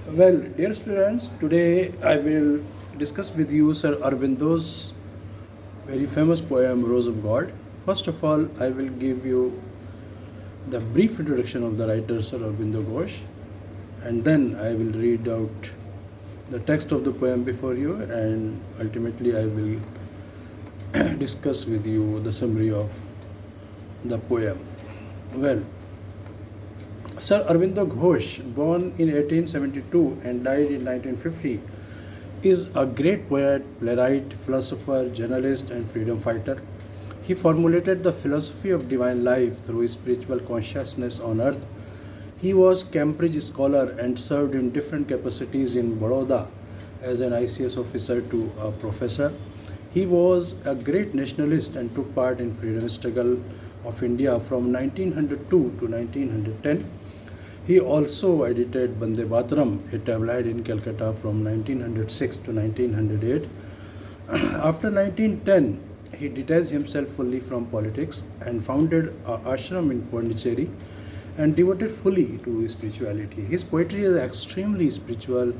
Well, dear students, today I will discuss with you Sir Aurobindo's very famous poem Rose of God. First of all, I will give you the brief introduction of the writer Sir Aurobindo Ghosh, and then I will read out the text of the poem before you, and ultimately I will discuss with you the summary of the poem. Well, Sir Aurobindo Ghosh, born in 1872 and died in 1950, is a great poet, playwright, philosopher, journalist, and freedom fighter. He formulated the philosophy of divine life through spiritual consciousness on earth. He was Cambridge scholar and served in different capacities in Baroda as an ICS officer to a professor. He was a great nationalist and took part in freedom struggle of India from 1902 to 1910. He also edited Bande Mataram, a tabloid in Calcutta from 1906 to 1908. After 1910, he detached himself fully from politics and founded a ashram in Pondicherry and devoted fully to spirituality. His poetry is extremely spiritual,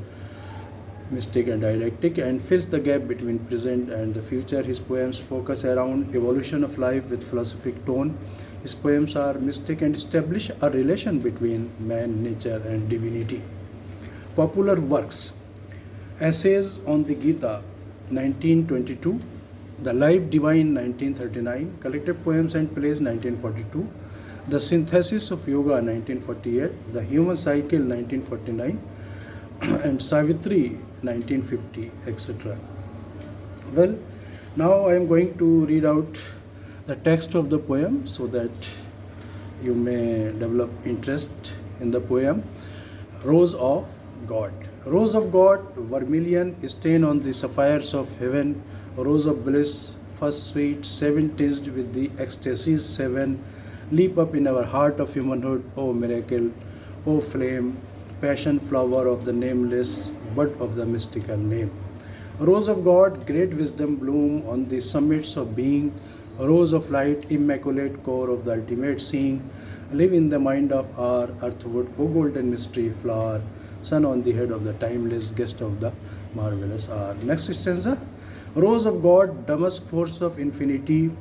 mystic and didactic and fills the gap between present and the future. His poems focus around evolution of life with philosophic tone. His poems are mystic and establish a relation between man, nature and divinity. Popular works: Essays on the Gita 1922, The Life Divine 1939, Collected Poems and Plays 1942, The Synthesis of Yoga 1948, The Human Cycle 1949, and Savitri 1950, etc. Well, now I am going to read out the text of the poem so that you may develop interest in the poem. Rose of God. Rose of God, vermilion, stain on the sapphires of heaven, rose of bliss, first sweet, seven tinged with the ecstasies seven, leap up in our heart of humanhood, O miracle, O flame, passion flower of the nameless, bud of the mystical name. Rose of God, great wisdom bloom on the summits of being, rose of light, immaculate core of the ultimate seeing, live in the mind of our earthwood, O golden mystery flower, sun on the head of the timeless, guest of the marvelous hour. Next stanza. Rose of God, damask force of infinity,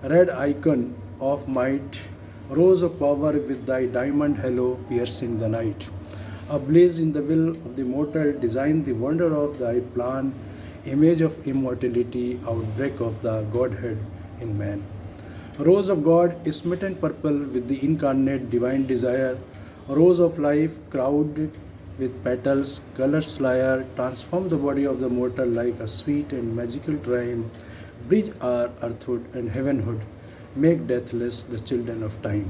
red icon of might, rose of power with thy diamond halo piercing the night. Ablaze in the will of the mortal, design the wonder of thy plan, image of immortality, outbreak of the Godhead in man. Rose of God, smitten purple with the incarnate divine desire, rose of life, crowded with petals, colors lyre, transform the body of the mortal like a sweet and magical rhyme, bridge our earthhood and heavenhood, make deathless the children of time.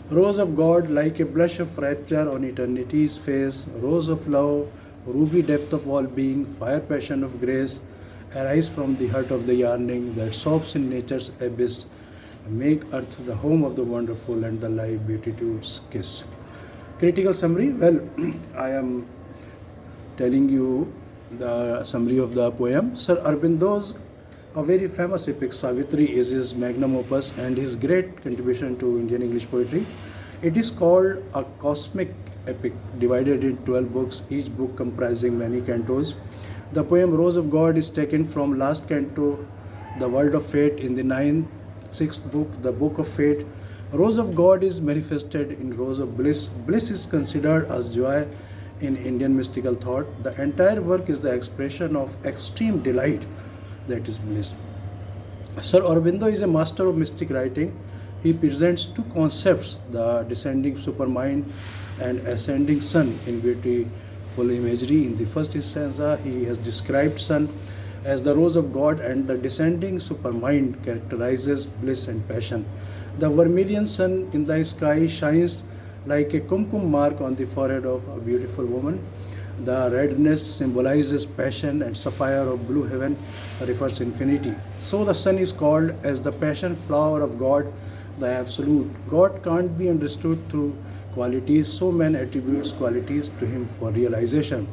Rose of God, like a blush of rapture on eternity's face, rose of love, ruby depth of all being, fire passion of grace, arise from the heart of the yearning that sobs in nature's abyss, make earth the home of the wonderful and the life beatitude's kiss. Critical summary. Well, I am telling you the summary of the poem. Sir Aurobindo's a very famous epic Savitri is his magnum opus and his great contribution to Indian English poetry. It is called a cosmic epic divided in 12 books, each book comprising many cantos. The poem Rose of God is taken from last canto, The World of Fate, in the sixth book, The Book of Fate. Rose of God is manifested in Rose of Bliss. Bliss is considered as joy in Indian mystical thought. The entire work is the expression of extreme delight, that is bliss. Sir Aurobindo is a master of mystic writing. He presents two concepts, the descending supermind and ascending sun, in beautiful imagery. In the first stanza, he has described sun as the rose of God, and the descending supermind characterizes bliss and passion. The vermilion sun in the sky shines like a kumkum mark on the forehead of a beautiful woman. The redness symbolizes passion, and sapphire of blue heaven refers infinity. So the sun is called as the passion flower of God, the absolute. God can't be understood through qualities, so man attributes qualities to him for realization.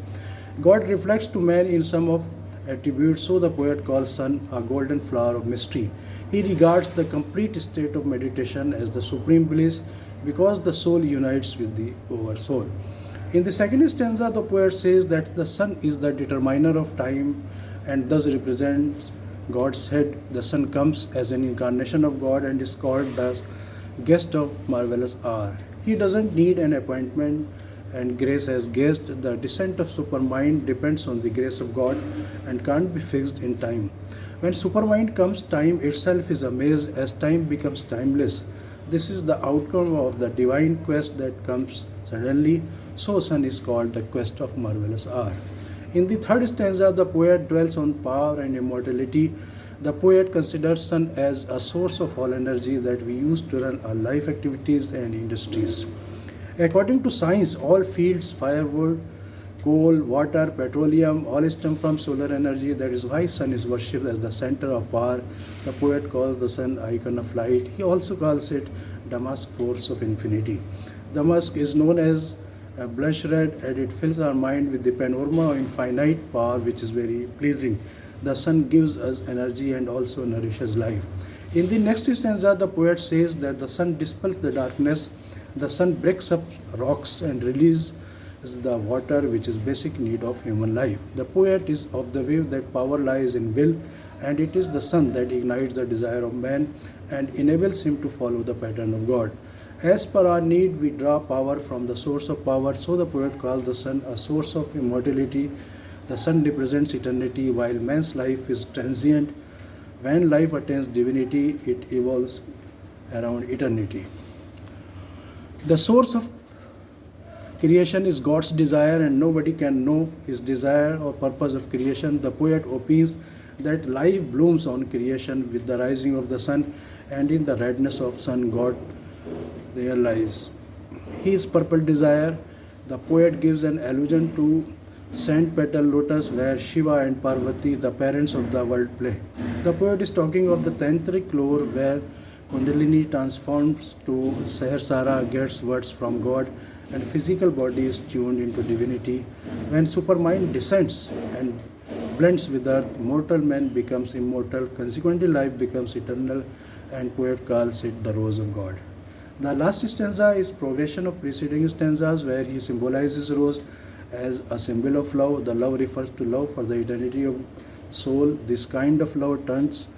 God reflects to man in some of attributes, so the poet calls sun a golden flower of mystery. He regards the complete state of meditation as the supreme bliss because the soul unites with the oversoul. In the second stanza, the poet says that the sun is the determiner of time and thus represents God's head. The sun comes as an incarnation of God and is called the guest of marvelous hour. He doesn't need an appointment and grace as guest. The descent of supermind depends on the grace of God and can't be fixed in time. When supermind comes, time itself is amazed as time becomes timeless. This is the outcome of the divine quest that comes suddenly. So sun is called the quest of marvelous hour. In the third stanza, the poet dwells on power and immortality. The poet considers sun as a source of all energy that we use to run our life activities and industries. According to science, all fields, firewood, coal, water, petroleum, all stem from solar energy. That is why sun is worshipped as the center of power. The poet calls the sun icon of light. He also calls it Damask force of infinity. Damask is known as a blush red and it fills our mind with the panorama of infinite power which is very pleasing. The sun gives us energy and also nourishes life. In the next stanza, the poet says that the sun dispels the darkness. The sun breaks up rocks and releases the water which is basic need of human life. The poet is of the view that power lies in will and it is the sun that ignites the desire of man and enables him to follow the pattern of God. As per our need, we draw power from the source of power, so the poet calls the sun a source of immortality. The sun represents eternity while man's life is transient. When life attains divinity, it evolves around eternity. The source of creation is God's desire and nobody can know his desire or purpose of creation. The poet opines that life blooms on creation with the rising of the sun and in the redness of sun God there lies his purple desire. The poet gives an allusion to Saint Petal Lotus where Shiva and Parvati, the parents of the world, play. The poet is talking of the tantric lore where Kundalini transforms to Sahasrara, gets words from God and physical body is tuned into divinity. When supermind descends and blends with earth, mortal man becomes immortal, consequently life becomes eternal and poet calls it the rose of God. The last stanza is progression of preceding stanzas where he symbolizes rose as a symbol of love. The love refers to love for the eternity of soul. This kind of love turns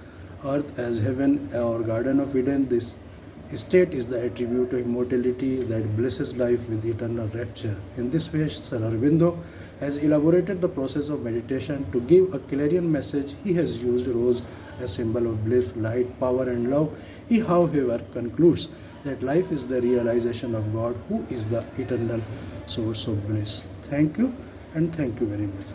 earth as heaven or garden of Eden. This state is the attribute of immortality that blesses life with eternal rapture. In this way, Sir Aurobindo has elaborated the process of meditation. To give a clarion message, he has used rose as symbol of bliss, light, power and love. He, however, concludes that life is the realization of God, who is the eternal source of bliss. Thank you and thank you very much.